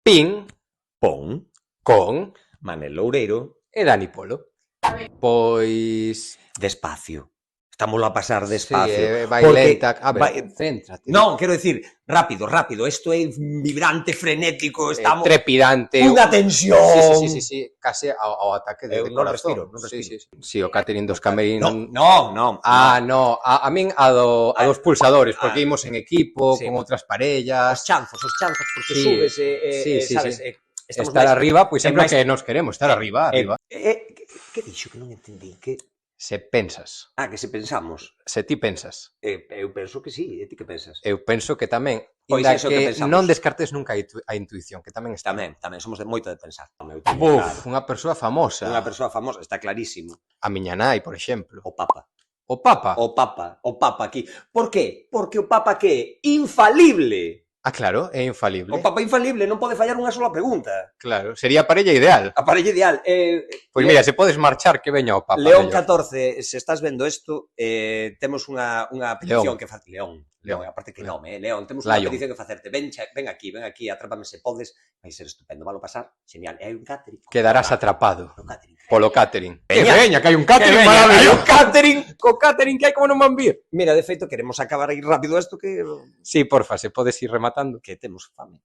Pin Pon, con Manel Loureiro, e Dani Polo. Pois... despacio. Estámoslo a pasar Sí, despacio. vai porque lenta. A ver, céntrate. Non, quero decir, rápido, rápido. Isto é vibrante, frenético, estamos... Trepidante. Unha tensión. Sí. Case ao ataque de Non corazón. respiro, non respiro. Sí, o catering dos camerinos... Non. No, a min a dos pulsadores, porque imos en equipo, Sí, con outras parellas... Os chanzos, porque Sí, subes sabes, sí. estamos Estar máis... arriba, pois sempre máis- que nos queremos, estar arriba. Que dixo que non entendí? Que... Se pensas, que se pensamos. se ti pensas. Eu penso que sí, e ti que pensas? Eu penso que tamén, Pois inda iso que que pensamos. non descartes nunca a intuición, que tamén está. Tamén, somos moito de pensar. Buf, unha persoa famosa. Unha persoa famosa, está clarísimo. A miña nai, por exemplo. O Papa. O Papa. O Papa aquí. Por qué? Porque o Papa que é infalible. Ah, claro, é infalible. O Papa infalible non pode fallar unha sola pregunta. Claro, sería a parella ideal. A parella ideal. Pois mira, se podes marchar, que veña o Papa. León mellor. 14, se estás vendo isto, temos unha petición que facer. León, aparte que nome, León, temos unha petición que facerte. Ven aquí, atrápame se podes, vai ser estupendo, valo pasar, genial. E hai un catering. Quedarás atrapado. Catering. Polo catering. Veña, que hai un catering maravilloso. Hai un catering, co catering que hai como non van vir. Mira, de feito, queremos acabar aí rápido isto que Sí, porfa, se podes ir rematando. temos fame.